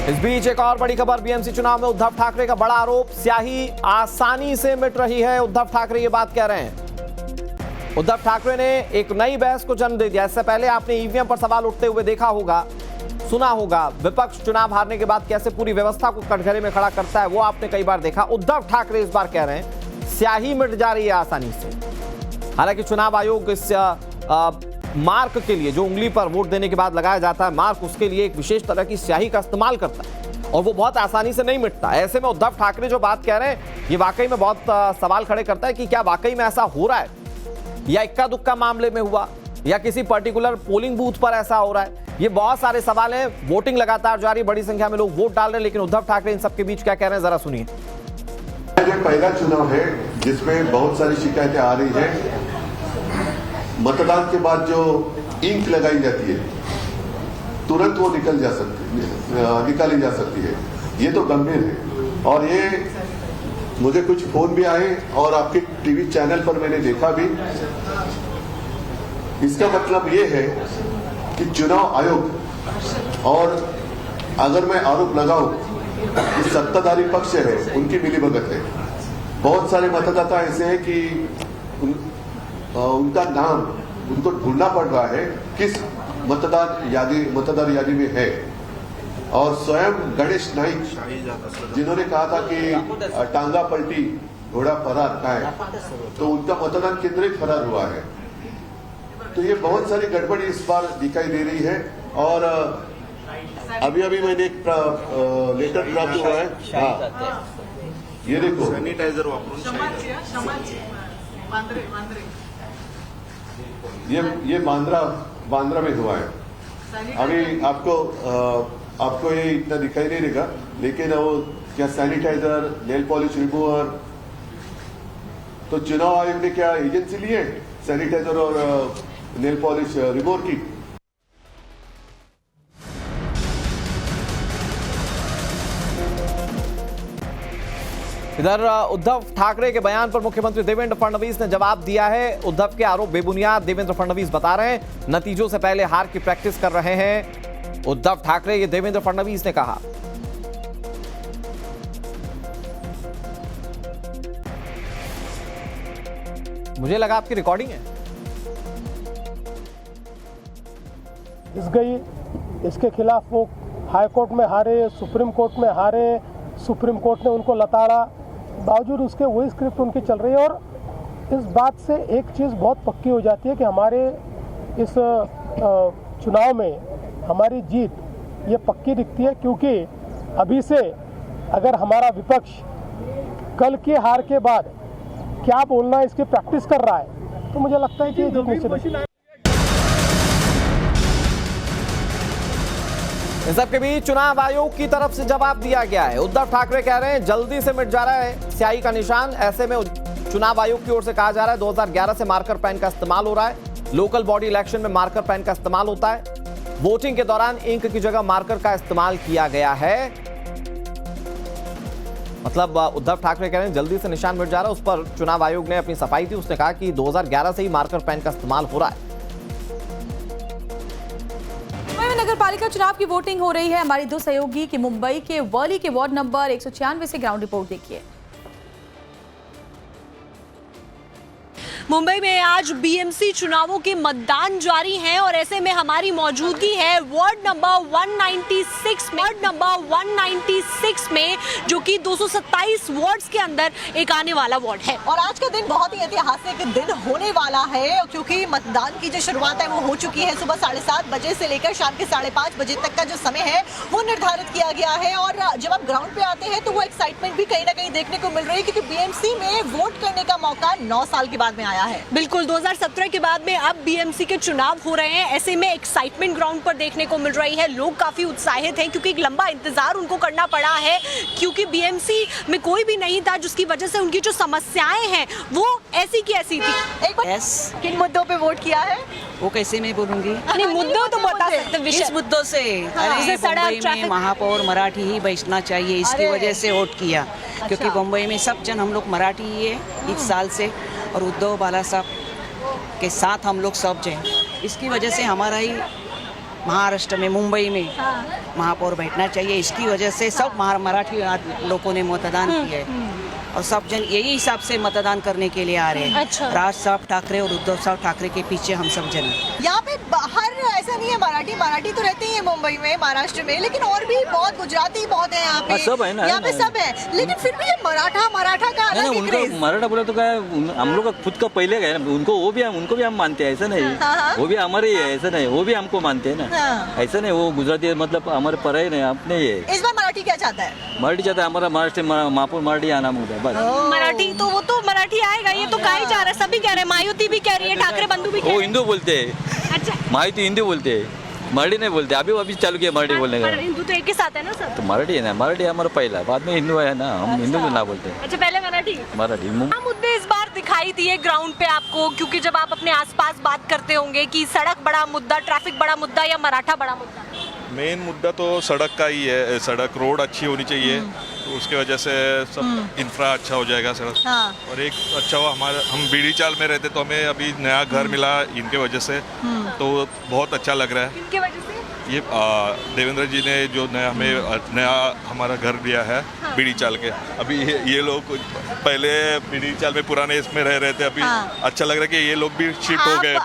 इस बीच एक और बड़ी खबर, बीएमसी चुनाव में उद्धव ठाकरे का बड़ा आरोप, स्याही आसानी से मिट रही है। उद्धव ठाकरे ये बात कह रहे हैं। उद्धव ठाकरे ने एक नई बहस को जन्म दे दिया। इससे पहले आपने ईवीएम पर सवाल उठते हुए देखा होगा, सुना होगा। विपक्ष चुनाव हारने के बाद कैसे पूरी व्यवस्था को कटघरे में खड़ा करता है, वो आपने कई बार देखा। उद्धव ठाकरे इस बार कह रहे हैं स्याही मिट जा रही है आसानी से। हालांकि चुनाव आयोग इस मार्क के लिए, जो उंगली पर वोट देने के बाद लगाया जाता है मार्क, उसके लिए एक विशेष तरह की स्याही का इस्तेमाल करता है और वो बहुत आसानी से नहीं मिटता। ऐसे में उद्धव ठाकरे जो बात कह रहे हैं, ये वाकई में बहुत सवाल खड़े करता है कि क्या वाकई में ऐसा हो रहा है, या इक्का दुक्का मामले में हुआ, या किसी पर्टिकुलर पोलिंग बूथ पर ऐसा हो रहा है। ये बहुत सारे सवाल हैं। वोटिंग लगातार जारी, बड़ी संख्या में लोग वोट डाल रहे हैं, लेकिन उद्धव ठाकरे इन सबके बीच क्या कह रहे हैं, जरा सुनिए। ये पहला चुनाव है जिसमें बहुत सारी शिकायतें आ रही है। मतदान के बाद जो इंक लगाई जाती है तुरंत वो निकाली जा सकती है। ये तो गंभीर है और ये मुझे कुछ फोन भी आए और आपके टीवी चैनल पर मैंने देखा भी। इसका मतलब ये है कि चुनाव आयोग, और अगर मैं आरोप लगाऊं कि सत्ताधारी पक्ष है उनकी मिलीभगत है। बहुत सारे मतदाता ऐसे हैं कि उनका नाम उनको ढूंढना पड़ रहा है किस मतदार यादी में है। और स्वयं गणेश नाइक, जिन्होंने कहा था कि टांगा पलटी घोड़ा फरार का है, तो उनका मतदान केंद्र ही फरार हुआ है। तो ये बहुत सारी गड़बड़ी इस बार दिखाई दे रही है। और अभी मैंने एक लेटर प्राप्त हुआ है। हाँ, ये देखो, सैनिटाइजर ये बांद्रा में हुआ है। अभी आपको ये इतना दिखाई नहीं देगा, लेकिन वो क्या सैनिटाइजर, नेल पॉलिश रिमूवर, तो चुनाव आयोग ने क्या एजेंसी ली है सैनिटाइजर और नेल पॉलिश रिमूवर की? इधर उद्धव ठाकरे के बयान पर मुख्यमंत्री देवेंद्र फडणवीस ने जवाब दिया है। उद्धव के आरोप बेबुनियाद देवेंद्र फडणवीस बता रहे हैं, नतीजों से पहले हार की प्रैक्टिस कर रहे हैं उद्धव ठाकरे, ये देवेंद्र फडणवीस ने कहा। मुझे लगा आपकी रिकॉर्डिंग है। इसके खिलाफ वो हाई कोर्ट में हारे, सुप्रीम कोर्ट में हारे, सुप्रीम कोर्ट ने उनको लताड़ा, बावजूद उसके वही स्क्रिप्ट उनकी चल रही है। और इस बात से एक चीज़ बहुत पक्की हो जाती है कि हमारे इस चुनाव में हमारी जीत ये पक्की दिखती है, क्योंकि अभी से अगर हमारा विपक्ष कल की हार के बाद क्या बोलना है इसकी प्रैक्टिस कर रहा है, तो मुझे लगता है कि जीत निश्चित है। इन सबके बीच चुनाव आयोग की तरफ से जवाब दिया गया है। उद्धव ठाकरे कह रहे हैं जल्दी से मिट जा रहा है स्याही का निशान। ऐसे में चुनाव आयोग की ओर से कहा जा रहा है 2011 से मार्कर पेन का इस्तेमाल हो रहा है। लोकल बॉडी इलेक्शन में मार्कर पेन का इस्तेमाल होता है। वोटिंग के दौरान इंक की जगह मार्कर का इस्तेमाल किया गया है। मतलब उद्धव ठाकरे कह रहे हैं जल्दी से निशान मिट जा रहा है। उस पर चुनाव आयोग ने अपनी सफाई दी। उसने कहा कि 2011 से ही मार्कर पेन का इस्तेमाल हो रहा है। नगर पालिका चुनाव की वोटिंग हो रही है। हमारी दो सहयोगी की मुंबई के वर्ली के वार्ड नंबर 196 से ग्राउंड रिपोर्ट देखिए। मुंबई में आज बीएमसी चुनावों के मतदान जारी हैं और ऐसे में हमारी मौजूदगी है वार्ड नंबर 196 में, जो कि 227 वार्ड्स के अंदर एक आने वाला वार्ड है। और आज का दिन बहुत ही ऐतिहासिक दिन होने वाला है, क्योंकि मतदान की जो शुरुआत है वो हो चुकी है। सुबह 7:30 बजे से लेकर शाम के 5:30 बजे तक का जो समय है वो निर्धारित किया गया है। और जब आप ग्राउंड पे आते हैं तो वो एक्साइटमेंट भी कहीं ना कहीं देखने को मिल रही है, क्योंकि बीएमसी में वोट करने का मौका 9 साल के बाद में आया है। बिल्कुल, 2017 के बाद में अब बीएमसी के चुनाव हो रहे हैं। ऐसे में एक्साइटमेंट ग्राउंड पर देखने को मिल रही है। लोग काफी उत्साहित हैं, क्योंकि एक लंबा इंतजार उनको करना पड़ा है, क्योंकि बीएमसी में कोई भी नहीं था, जिसकी वजह से उनकी जो समस्याएं हैं वो ऐसी की ऐसी थी। एक बार किन मुद्दों पे वोट किया है वो कैसे मैं बोलूंगी? नहीं, मुद्दों तो बता सकते, इस मुद्दों से। अरे मुंबई में महापौर मराठी ही बैठना चाहिए, इसकी वजह से वोट किया। क्योंकि मुंबई में सब जन हम लोग मराठी ही है इस साल से, और उद्धव बाला साहब के साथ हम लोग सब हैं। इसकी वजह से हमारा ही महाराष्ट्र में मुंबई में महापौर बैठना चाहिए। इसकी वजह से सब मराठी लोगों ने मतदान किया है और सब जन यही हिसाब से मतदान करने के लिए आ रहे हैं। अच्छा। राज साहब ठाकरे और उद्धव साहब ठाकरे के पीछे हम सब जन हैं। यहाँ पे बाहर ऐसा नहीं है, मराठी तो रहते ही है मुंबई में, महाराष्ट्र में, लेकिन और भी बहुत गुजराती बहुत है यहाँ पे। सब है ना, यहाँ पे सब है, लेकिन फिर भी ये मराठा का अलग ही उनको क्रेज। मराठा बोला तो क्या है, हम लोग का खुद का पहले का है ना, उनको भी हम मानते हैं, ऐसा नहीं। वो भी हमारे ही है, ऐसा नहीं, वो भी हमको मानते हैं ना, ऐसा नहीं। वो गुजराती मतलब हमारे पर ही नहीं, अपने ही है। इस बार मराठी क्या चाहता है? मराठी चाहता है, हमारा महाराष्ट्र महापौर मराठी आना मुद्दा बस। मराठी तो वो तो मराठी आएगा, ये तो कहा ही जा रहा है, सभी कह रहे हैं, मायावती भी कह रही है, ठाकरे बंधु भी कह वो रहे हैं। हिंदू बोलते हैं, अच्छा, माहिती हिंदी बोलते हैं, मराठी नहीं बोलते। अभी चालू किया मराठी बोलने का। पर हिंदू तो एक ही साथ है ना सर। तो मराठी है ना, मराठी हमारा पहला, बाद में हिंदू है ना, हम हिंदू भी ना बोलते हैं, अच्छा, पहले मराठी। मराठी। क्या मुद्दे इस बार दिखाई दिए ग्राउंड पे आपको, क्योंकि जब आप अपने आसपास बात करते होंगे कि सड़क बड़ा मुद्दा, ट्रैफिक बड़ा मुद्दा या मराठा बड़ा मुद्दा? मेन मुद्दा तो सड़क का ही है। सड़क रोड अच्छी होनी चाहिए, तो उसके वजह से सब इंफ्रा अच्छा हो जाएगा सड़क। और एक अच्छा हुआ हम बीड़ी चाल में रहते, तो हमें अभी नया घर मिला इनके वजह से, तो बहुत अच्छा लग रहा है। इनके वजह से ये देवेंद्र जी ने जो नया हमारा घर दिया है बीड़ी चाल के। अभी ये लोग पहले बीड़ी चाल में पुराने इसमें रह रहे थे, अभी अच्छा लग रहा है कि ये लोग भी शिफ्ट हो गए।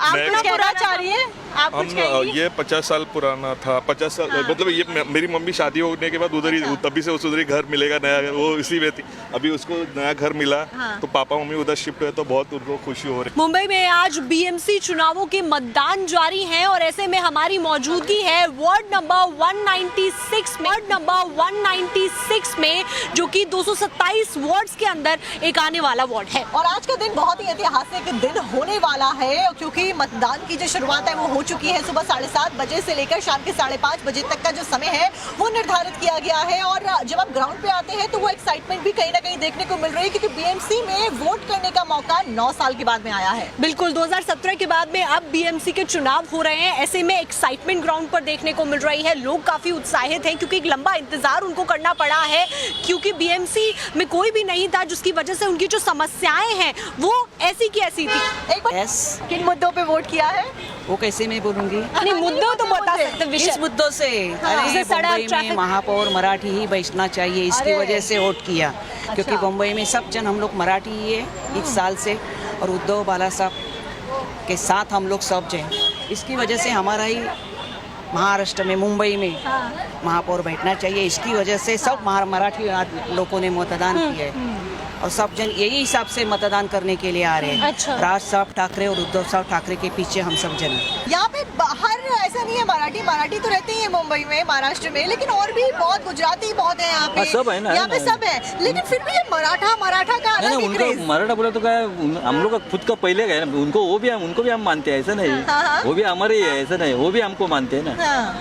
हम ये 50 साल पुराना था, 50 साल मतलब ये मेरी मम्मी शादी होने के बाद उधर ही, तभी से उधर ही घर मिलेगा नया, वो इसी में थी। अभी उसको नया घर मिला, तो पापा मम्मी उधर शिफ्ट हुए, तो बहुत उनको खुशी हो रही। मुंबई में आज बीएमसी चुनावों के मतदान जारी हैं और ऐसे में हमारी मौजूदगी है वार्ड नंबर 196 में, जो कि 227 वार्ड्स के अंदर एक आने वाला वार्ड है। और आज का दिन बहुत ही ऐतिहासिक दिन होने वाला है, क्योंकि मतदान की जो शुरुआत है वो हो चुकी है। सुबह 7:30 बजे से लेकर शाम के 5:30 बजे तक का जो समय है वो निर्धारित किया गया है। और जब आप ग्राउंड पे आते हैं तो वो एक्साइटमेंट भी कहीं ना कहीं देखने को मिल रही है, क्योंकि बीएमसी में वोट करने का मौका 9 साल के बाद में आया है। बिल्कुल, 2017 के बाद में अब बीएमसी के चुनाव हो रहे हैं, ऐसे में एक्साइटमेंट ग्राउंड पर देखने को मिल रही है। लोग काफी उत्साहित हैं, क्योंकि एक लंबा इंतजार उनको करना पड़ा है, क्योंकि बीएमसी में कोई भी नहीं था, जिसकी वजह से उनकी जो समस्याएं हैं वो ऐसी की ऐसी थी। एक बार किन मुद्दों पे वोट किया है वो कैसे मैं बोलूंगी? नहीं, मुद्दों तो बता सकते हैं, इस मुद्दों से जैसे सड़क, मुंबई में ट्रैफिक। महापौर मराठी ही बैठना चाहिए, इसकी वजह से वोट किया, क्योंकि मुंबई में सब जन हम लोग मराठी ही है इस साल से, और उद्धव बाला साहब के साथ हम लोग सब जन, इसकी वजह से हमारा ही महाराष्ट्र में मुंबई में महापौर बैठना चाहिए। इसकी वजह से सब मराठी लोगों ने मतदान किया है और सब जन यही हिसाब से मतदान करने के लिए आ रहे हैं। अच्छा। राज साहब ठाकरे और उद्धव साहब ठाकरे के पीछे हम सब जन हैं। यहाँ पे बाहर ऐसा नहीं है, मराठी तो रहते ही है मुंबई में, महाराष्ट्र में, लेकिन और भी बहुत गुजराती बहुत है यहाँ पे। सब है ना, यहाँ पे सब है, लेकिन फिर भी ये मराठा का अलग ही उनको क्रेज। मराठा बोला तो क्या है, हम लोग का खुद का पहले का है ना, उनको भी हम मानते हैं, ऐसा नहीं। वो भी हमारे ही है, ऐसा नहीं, वो भी हमको मानते हैं ना,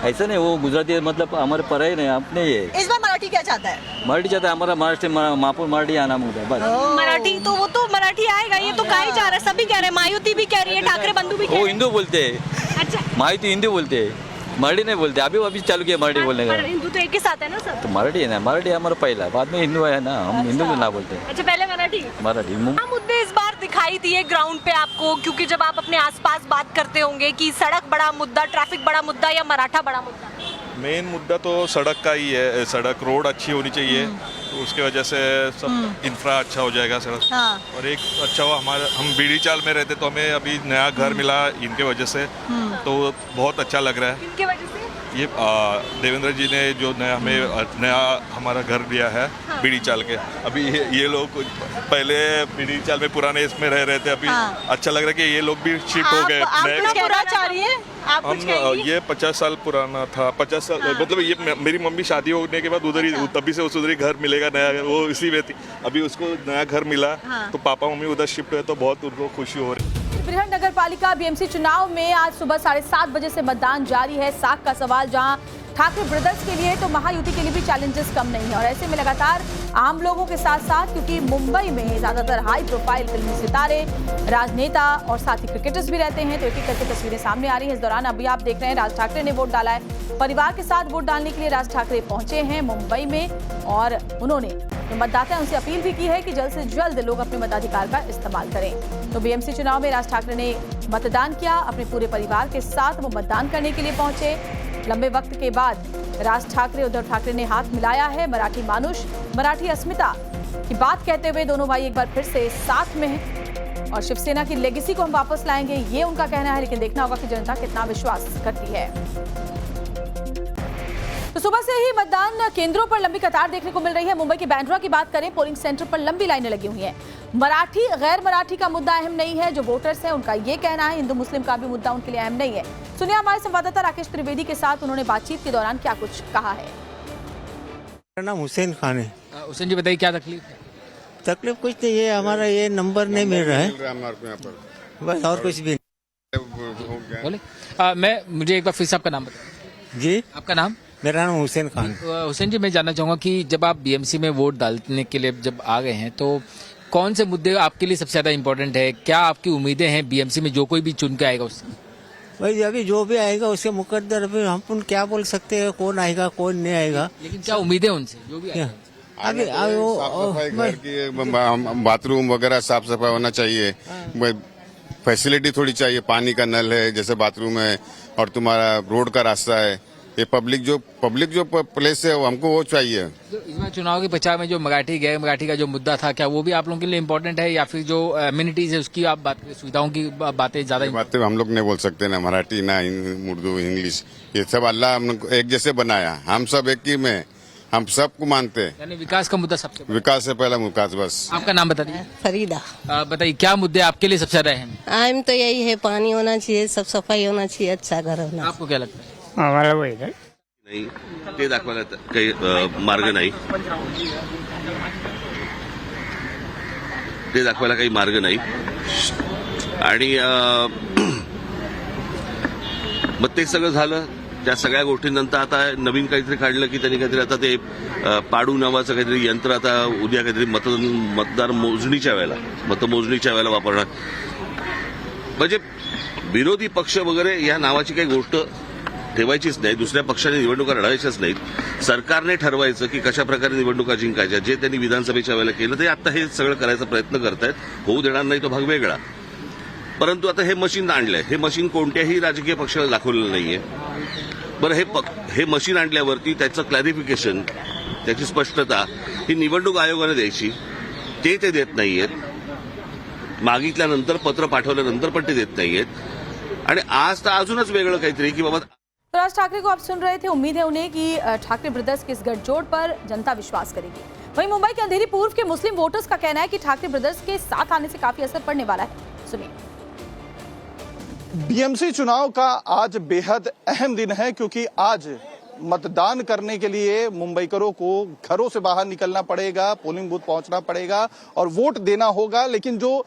ऐसा नहीं। वो गुजराती मतलब हमारे पर ही नहीं, अपने ही है। इस बार मराठी क्या चाहता है? मराठी चाहता है, हमारा महाराष्ट्र महापौर मराठी आना मुद्दा बस। मराठी तो वो तो मराठी आएगा, ये तो कहा ही जा रहा है, सभी कह रहे हैं, मायावती भी कह रही है, ठाकरे बंधु भी कह वो रहे हैं। हिंदू बोलते हैं, अच्छा, माहिती हिंदी बोलते हैं, मराठी नहीं बोलते। अभी चालू किया मराठी बोलने पर का। हिंदू तो एक ही साथ है ना सर। तो मराठी है ना, मराठी हमारा पहला, बाद में हिंदू है ना, हम हिंदू भी ना बोलते हैं, अच्छा, पहले मराठी। मराठी। क्या मुद्दे इस बार दिखाई दिए ग्राउंड पे आपको, क्योंकि जब आप अपने आसपास बात करते होंगे कि सड़क बड़ा मुद्दा, ट्रैफिक बड़ा मुद्दा या मराठा बड़ा मुद्दा? मेन मुद्दा तो सड़क का ही है। सड़क रोड अच्छी होनी चाहिए, तो उसके वजह से सब इंफ्रा अच्छा हो जाएगा सड़क। और एक अच्छा हुआ हम बीड़ी चाल में रहते, तो हमें अभी नया घर मिला इनके वजह से, तो बहुत अच्छा लग रहा है। इनके वजह से ये देवेंद्र जी ने जो नया हमारा घर दिया है बीड़ी चाल के। अभी ये लोग पहले बीड़ी चाल में पुराने इसमें रह रहे थे, अभी अच्छा लग रहा है कि ये लोग भी शिफ्ट हो गए। हम ये 50 साल पुराना था, 50 साल मतलब ये मेरी मम्मी शादी होने के बाद उधर ही, तभी से उधर ही घर मिलेगा नया, वो इसी में थी। अभी उसको नया घर मिला, तो पापा मम्मी उधर शिफ्ट हुए, तो बहुत उनको खुशी हो रही। बृहन नगर पालिका बीएमसी चुनाव में आज सुबह 7:30 बजे से मतदान जारी है। साख का सवाल जहां ठाकरे ब्रदर्स के लिए तो महायुति के लिए भी चैलेंजेस कम नहीं है, और ऐसे में लगातार आम लोगों के साथ साथ, क्योंकि मुंबई में ज्यादातर हाई प्रोफाइल फिल्मी सितारे, राजनेता और साथ ही क्रिकेटर्स भी रहते हैं, तो एक एक करके तस्वीरें सामने आ रही हैं। इस दौरान अभी आप देख रहे हैं राज ठाकरे ने वोट डाला है। परिवार के साथ वोट डालने के लिए राज ठाकरे पहुंचे हैं मुंबई में, और उन्होंने जो मतदाता है उनसे अपील भी की है कि जल्द से जल्द लोग अपने मताधिकार का इस्तेमाल करें। तो बीएमसी चुनाव में राज ठाकरे ने मतदान किया, अपने पूरे परिवार के साथ वो मतदान करने के लिए पहुंचे। लंबे वक्त के बाद राज ठाकरे उद्धव ठाकरे ने हाथ मिलाया है। मराठी मानुष, मराठी अस्मिता की बात कहते हुए दोनों भाई एक बार फिर से साथ में हैं और शिवसेना की लेगेसी को हम वापस लाएंगे, ये उनका कहना है। लेकिन देखना होगा कि जनता कितना विश्वास करती है। तो सुबह से ही मतदान केंद्रों पर लंबी कतार देखने को मिल रही है। मुंबई के बांद्रा की बात करें, पोलिंग सेंटर पर लंबी लाइनें लगी हुई हैं। मराठी गैर मराठी का मुद्दा अहम नहीं है, जो वोटर्स हैं उनका ये कहना है। हिंदू मुस्लिम का भी मुद्दा उनके लिए अहम नहीं है। सुनिए हमारे संवाददाता राकेश त्रिवेदी के साथ उन्होंने बातचीत के दौरान क्या कुछ कहा है। मेरा नाम हुसैन खान है। हुसैन जी बताइए क्या तकलीफ है? तकलीफ कुछ नहीं है, हमारा ये नंबर नहीं मिल रहा है, बस और कुछ भी नहीं। बोले मुझे एक बार फिर से आपका नाम बताइए। जी, आपका नाम? मेरा नाम हुसैन खान। हुसैन जी, मैं जानना चाहूंगा कि जब आप बीएमसी में वोट डालने के लिए जब आ गए हैं तो कौन से मुद्दे आपके लिए सबसे ज्यादा इम्पोर्टेंट है? क्या आपकी उम्मीदें हैं बीएमसी में जो कोई भी चुन के आएगा उससे? भाई अभी जो भी आएगा उसके मुकद्दर अभी हम क्या बोल सकते हैं, कौन आएगा कौन नहीं आएगा। लेकिन क्या उम्मीदें उनसे जो भी आएगा? अभी घर की बाथरूम वगैरह साफ सफाई होना चाहिए, फैसिलिटी थोड़ी चाहिए, पानी का नल है जैसे बाथरूम है, और तुम्हारा रोड का रास्ता है। ये पब्लिक जो प्लेस है हमको वो चाहिए। इस बार चुनाव के प्रचार में जो मराठी गैर मराठी का जो मुद्दा था, क्या वो भी आप लोगों के लिए इम्पोर्टेंट है, या फिर जो एमिनिटीज है उसकी आप बात, सुविधाओं की बातें ज्यादा? बातें हम लोग नहीं बोल सकते, ना मराठी ना उर्दू इंग्लिश, ये सब अल्लाह हमको एक जैसे बनाया, हम सब एक ही में, हम सबको मानते हैं। यानी विकास का मुद्दा सबसे विकास से पहला विकास बस। आपका नाम बता दीजिए। फरीदा। बताइए क्या मुद्दे आपके लिए सबसे ज्यादा अहम? आम तो यही है, पानी होना चाहिए, सब सफाई होना चाहिए, अच्छा घर होना। आपको क्या लगता है? हमारा वही है नाही, ते दाखवायला काही मार्ग नाही, ते दाखवायला काही मार्ग नाही। आणि मग ते सगळं झालं, त्या सगळ्या गोष्टींनंतर आता नवीन काहीतरी काढलं की त्यांनी काहीतरी आता ते पाडू नावाचं काहीतरी यंत्र आता उद्या काहीतरी मतदार मोजणीच्या वेळेला वापरणार। म्हणजे विरोधी पक्ष वगैरे या नावाची काही गोष्ट ठेवायचीच नाही, दुसऱ्या पक्षाने निवडणुका लढायच्याच नाहीत। सरकारने ठरवायचं की कशा प्रकारे निवडणुका जिंकायच्या, जे त्यांनी विधानसभेच्या वेळेला केलं ते आता हे सगळं करायचा प्रयत्न करतायत। होऊ देणार नाही तो भाग वेगळा, परंतु आता हे मशीन आणलंय, हे मशीन कोणत्याही राजकीय पक्षाला दाखवलेलं नाहीये। बरं, हे मशीन आणल्यावरती त्याचं क्लॅरिफिकेशन, त्याची स्पष्टता ही निवडणूक आयोगाने द्यायची, ते देत नाहीयेत। मागितल्यानंतर पत्र पाठवल्यानंतर पण ते देत नाहीयेत। आणि आज तर अजूनच वेगळं काहीतरी की बाबा। राज ठाकरे को आप सुन रहे थे। उम्मीद है उन्हें कि ठाकरे ब्रदर्स के इस गठजोड़ पर जनता विश्वास करेगी। वहीं मुंबई के अंधेरी पूर्व के मुस्लिम वोटर्स का कहना है कि ठाकरे ब्रदर्स के साथ आने से काफी असर पड़ने वाला है। सुनिए। बीएमसी चुनाव का आज बेहद अहम दिन है, क्योंकि आज मतदान करने के लिए मुंबईकरों को घरों से बाहर निकलना पड़ेगा, पोलिंग बूथ पहुंचना पड़ेगा और वोट देना होगा। लेकिन जो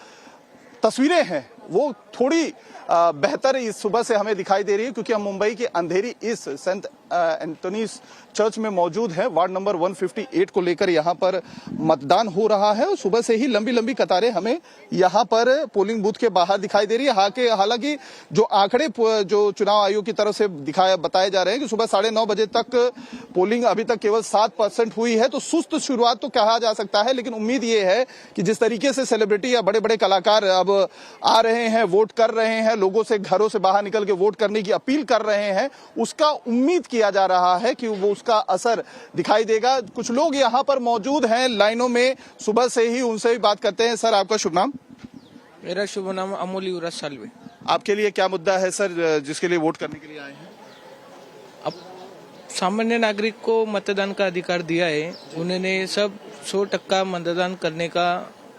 तस्वीरें हैं वो थोड़ी बेहतर इस सुबह से हमें दिखाई दे रही है, क्योंकि हम मुंबई के अंधेरी इस सेंट एंटोनीज चर्च में मौजूद हैं। वार्ड नंबर 158 को लेकर यहाँ पर मतदान हो रहा है और सुबह से ही लंबी लंबी कतारें हमें यहाँ पर पोलिंग बूथ के बाहर दिखाई दे रही है। हालांकि जो आंकड़े जो चुनाव आयोग की तरफ से बताए जा रहे हैं कि सुबह 9:30 बजे तक पोलिंग अभी तक केवल 7% हुई है, तो सुस्त शुरुआत तो कहा जा सकता है। लेकिन उम्मीद ये है कि जिस तरीके से सेलिब्रिटी या बड़े बड़े कलाकार अब आ रहे हैं, वोट कर रहे हैं, लोगों से घरों से बाहर निकल के वोट करने की अपील कर रहे हैं, उसका उम्मीद किया जा रहा है कि वो उसका असर दिखाई देगा। कुछ लोग यहाँ पर मौजूद हैं लाइनों में सुबह से ही, उनसे भी बात करते हैं। सर, आपका शुभ नाम? मेरा शुभ नाम अमोल युवराज सालवे। आपके लिए क्या मुद्दा है सर, जिसके लिए वोट करने के लिए आए हैं? अब सामान्य नागरिक को मतदान का अधिकार दिया है, उन्होंने सब 100% मतदान करने का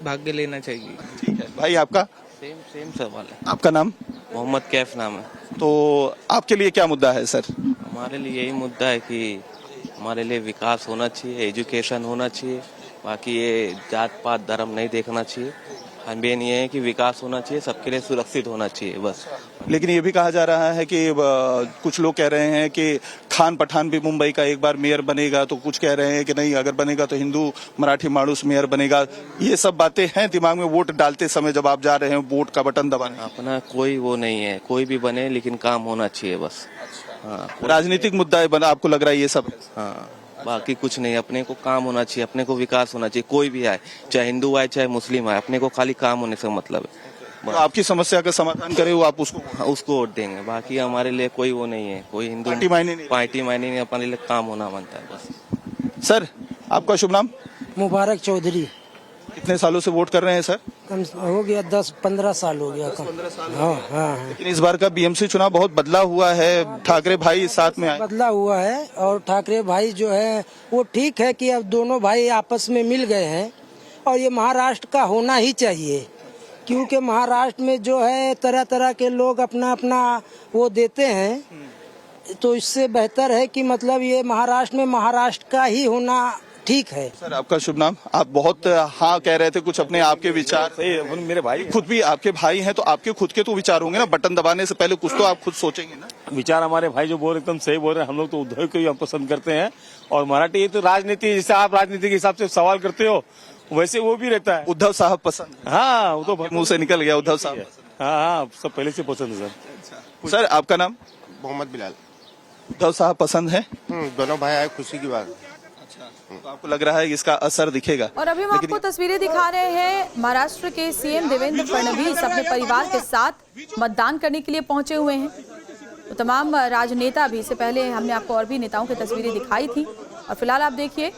भाग्य लेना चाहिए। ठीक है भाई, आपका? सेम सवाल है। आपका नाम? मोहम्मद कैफ नाम है। तो आपके लिए क्या मुद्दा है सर? हमारे लिए यही मुद्दा है कि हमारे लिए विकास होना चाहिए, एजुकेशन होना चाहिए, बाकी ये जात पात धर्म नहीं देखना चाहिए। हम ये नहीं है कि विकास होना चाहिए, सबके लिए सुरक्षित होना चाहिए बस। लेकिन ये भी कहा जा रहा है कि कुछ लोग कह रहे हैं कि खान पठान भी मुंबई का एक बार मेयर बनेगा, तो कुछ कह रहे हैं कि नहीं, अगर बनेगा तो हिंदू मराठी मानुस मेयर बनेगा। ये सब बातें हैं दिमाग में वोट डालते समय जब आप जा रहे हैं वोट का बटन दबाने? अपना कोई वो नहीं है, कोई भी बने लेकिन काम होना चाहिए बस। हाँ, राजनीतिक मुद्दा है बना, आपको लग रहा है ये सब? हाँ, बाकी कुछ नहीं, अपने को काम होना चाहिए, अपने को विकास होना चाहिए। कोई भी आए, चाहे हिंदू आए चाहे मुस्लिम आए, अपने को खाली काम होने से मतलब है। तो आपकी समस्या का समाधान करे वो आप उसको वोट देंगे। बाकी हमारे लिए कोई वो नहीं है, कोई हिंदू पार्टी मायने नहीं, पार्टी मायने नहीं, अपने लिए काम होना बनता है बस। सर आपका शुभ नाम? मुबारक चौधरी। कितने सालों से वोट कर रहे हैं सर? कम हो गया 10-15 साल हो गया। 15 साल। हाँ। लेकिन इस बार का बीएमसी चुनाव बहुत बदला हुआ है, ठाकरे भाई साथ में आए। बदला हुआ है और ठाकरे भाई जो है वो ठीक है कि अब दोनों भाई आपस में मिल गए हैं और ये महाराष्ट्र का होना ही चाहिए, क्योंकि महाराष्ट्र में जो है तरह तरह के लोग अपना अपना वो देते हैं, तो इससे बेहतर है कि मतलब ये महाराष्ट्र में महाराष्ट्र का ही होना ठीक है। सर आपका शुभ नाम? आप बहुत हाँ कह रहे थे, कुछ अपने आपके विचार। मेरे भाई खुद भी आपके भाई हैं तो आपके खुद के तो विचार होंगे ना, बटन दबाने से पहले कुछ तो आप खुद सोचेंगे ना। विचार हमारे भाई जो बोल एकदम सही बोल रहे हैं, हम लोग तो उद्धव को ही हम पसंद करते हैं और मराठी ये तो राजनीति, जैसे आप राजनीति के हिसाब से सवाल करते हो वैसे वो भी रहता है। उद्धव साहब पसंद? हाँ, वो तो मुंह से निकल गया उद्धव साहब। हाँ, सब पहले से पसंद है सर। सर आपका नाम? मोहम्मद बिलाल। उद्धव साहब पसंद है? दोनों भाई आए, खुशी की बात। तो आपको लग रहा है कि इसका असर दिखेगा? और अभी हम आपको तस्वीरें दिखा रहे हैं, महाराष्ट्र के सीएम देवेंद्र फडणवीस अपने परिवार के साथ मतदान करने के लिए पहुंचे हुए हैं। तो तमाम राजनेता भी, इससे पहले हमने आपको और भी नेताओं की तस्वीरें दिखाई थी और फिलहाल आप देखिए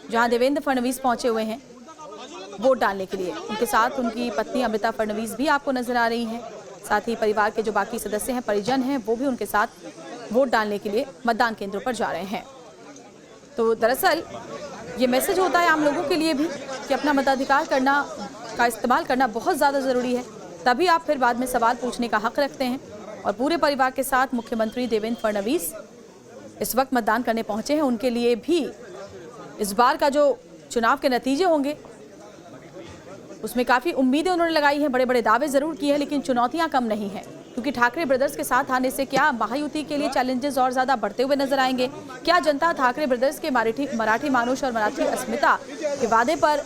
जहां देवेंद्र फडणवीस पहुंचे हुए हैं वोट डालने के लिए, उनके साथ उनकी पत्नी अमृता फडणवीस भी आपको नजर आ रही हैं। साथ ही परिवार के जो बाकी सदस्य हैं, परिजन हैं, वो भी उनके साथ वोट डालने के लिए मतदान केंद्रों पर जा रहे हैं। तो दरअसल ये मैसेज होता है आम लोगों के लिए भी कि अपना मताधिकार का इस्तेमाल करना बहुत ज़्यादा ज़रूरी है, तभी आप फिर बाद में सवाल पूछने का हक रखते हैं। और पूरे परिवार के साथ मुख्यमंत्री देवेंद्र फडणवीस इस वक्त मतदान करने पहुंचे हैं। उनके लिए भी इस बार का जो चुनाव के नतीजे होंगे उसमें काफ़ी उम्मीदें उन्होंने लगाई हैं, बड़े बड़े दावे ज़रूर किए हैं, लेकिन चुनौतियां कम नहीं हैं, क्योंकि ठाकरे ब्रदर्स के साथ आने से क्या महायुति के लिए चैलेंजेस और ज़्यादा बढ़ते हुए नजर आएंगे? क्या जनता ठाकरे ब्रदर्स के मराठी मानुष और मराठी अस्मिता के वादे पर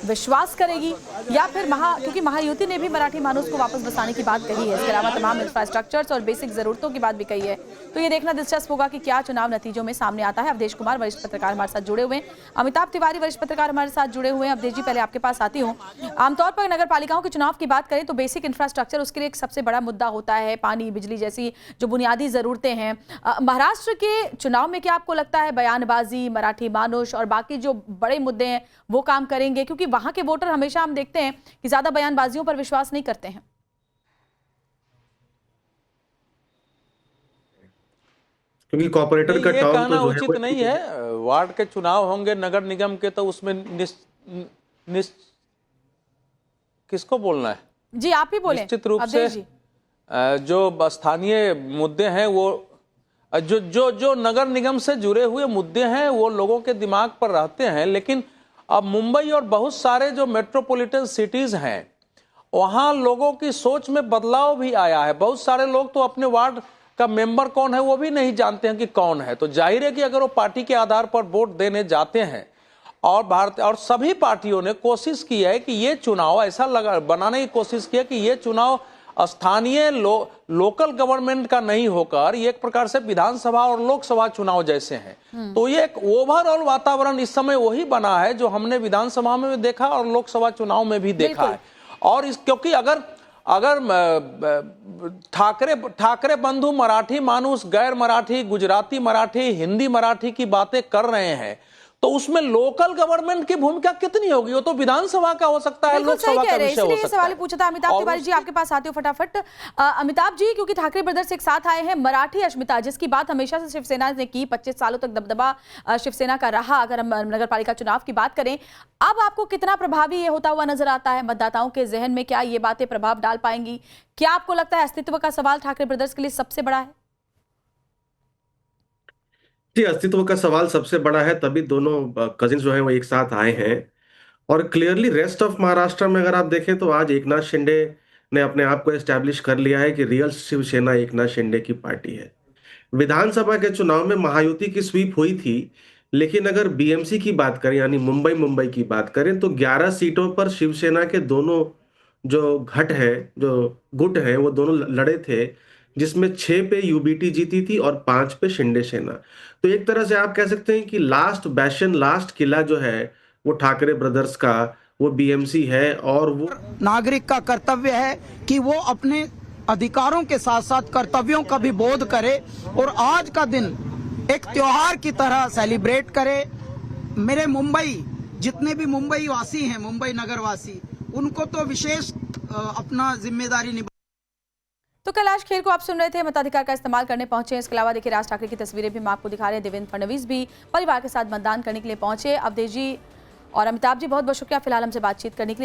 विश्वास करेगी, या फिर क्योंकि महायुति ने भी मराठी मानुष को वापस बसाने की बात कही है, इसके अलावा तमाम इंफ्रास्ट्रक्चर्स और बेसिक ज़रूरतों की बात भी कही है। तो ये देखना दिलचस्प होगा कि क्या चुनाव नतीजों में सामने आता है। अवधेश कुमार वरिष्ठ पत्रकार हमारे साथ जुड़े हुए हैं, अमिताभ तिवारी वरिष्ठ पत्रकार हमारे साथ जुड़े हुए हैं। अवधेश जी, पहले आपके पास आती हूँ। आमतौर पर नगर पालिकाओं के चुनाव की बात करें तो बेसिक इंफ्रास्ट्रक्चर उसके लिए एक सबसे बड़ा मुद्दा होता है, पानी, बिजली जैसी जो बुनियादी जरूरतें हैं। महाराष्ट्र के चुनाव में क्या आपको लगता है बयानबाजी, मराठी मानुष और बाकी जो बड़े मुद्दे हैं वो काम करेंगे? क्योंकि वहां के वोटर हमेशा हम देखते हैं कि ज्यादा बयानबाजियों पर विश्वास नहीं करते हैं। क्योंकि कॉर्पोरेटर का ये टर्म कहना तो उचित नहीं है। वार्ड के चुनाव होंगे नगर निगम के, तो उसमें किसको बोलना है? जी आप ही बोलें। निश्चित रूप से जो स्थानीय मुद्दे हैं वो जो नगर निगम से जुड़े हुए मुद्दे हैं वो लोगों के दिमाग पर रहते हैं, लेकिन अब मुंबई और बहुत सारे जो मेट्रोपॉलिटन सिटीज हैं वहां लोगों की सोच में बदलाव भी आया है। बहुत सारे लोग तो अपने वार्ड का मेंबर कौन है वो भी नहीं जानते हैं कि कौन है। तो जाहिर है कि अगर वो पार्टी के आधार पर वोट देने जाते हैं, और सभी पार्टियों ने कोशिश की है कि ये चुनाव ऐसा बनाने की कोशिश की है कि ये चुनाव स्थानीय लोकल गवर्नमेंट का नहीं होकर ये एक प्रकार से विधानसभा और लोकसभा चुनाव जैसे हैं। तो ये एक ओवरऑल वातावरण इस समय वही बना है जो हमने विधानसभा में भी देखा और लोकसभा चुनाव में भी देखा है। और क्योंकि अगर ठाकरे बंधु मराठी मानुस, गैर मराठी, गुजराती मराठी, हिंदी मराठी की बातें कर रहे हैं, तो उसमें लोकल गवर्नमेंट की भूमिका कितनी होगी? वो तो विधानसभा का हो सकता है, लोकसभा का विषय हो सकता है। सवाल पूछा था अमिताभ तिवारी जी, आपके पास आते हो फटाफट। अमिताभ जी, क्योंकि ठाकरे ब्रदर्स एक साथ आए हैं, मराठी अस्मिता जिसकी बात हमेशा से शिवसेना ने की, 25 सालों तक दबदबा शिवसेना का रहा, अगर हम नगर पालिका चुनाव की बात करें, अब आपको कितना प्रभावी ये होता हुआ नजर आता है मतदाताओं के जहन में? क्या ये बातें प्रभाव डाल पाएंगी? क्या आपको लगता है अस्तित्व का सवाल ठाकरे ब्रदर्स के लिए सबसे बड़ा है? जी, अस्तित्व का सवाल सबसे बड़ा है, तभी दोनों कजिन्स जो हैं वो एक साथ आए हैं। और क्लियरली रेस्ट ऑफ महाराष्ट्र में अगर आप देखें तो आज एकनाथ शिंदे ने अपने आप को एस्टैब्लिश कर लिया है कि रियल शिवसेना एकनाथ शिंदे की पार्टी है। विधानसभा के चुनाव में महायुति की स्वीप हुई थी, लेकिन अगर बीएमसी की बात करें यानी मुंबई की बात करें तो 11 सीटों पर शिवसेना के दोनों जो गुट हैं वो दोनों लड़े थे, जिसमें 6 पे यूबीटी जीती थी और 5 पे शिंदे सेना। तो एक तरह से आप कह सकते हैं कि लास्ट किला जो है वो ठाकरे ब्रदर्स का वो बीएमसी है और वो नागरिक का कर्तव्य है कि वो अपने अधिकारों के साथ साथ कर्तव्यों का भी बोध करे और आज का दिन एक त्योहार की तरह सेलिब्रेट करे। मेरे मुंबई जितने भी मुंबई वासी हैं, मुंबई नगर वासी, उनको तो विशेष अपना जिम्मेदारी निभा। तो कैलाश खेर को आप सुन रहे थे, मताधिकार का इस्तेमाल करने पहुंचे। इसके अलावा देखिए राज ठाकरे की तस्वीरें भी हम आपको दिखा रहे हैं। देवेंद्र फडणवीस भी परिवार के साथ मतदान करने के लिए पहुंचे। अवधेश जी और अमिताभ जी बहुत बहुत शुक्रिया फिलहाल हमसे बातचीत करने के लिए।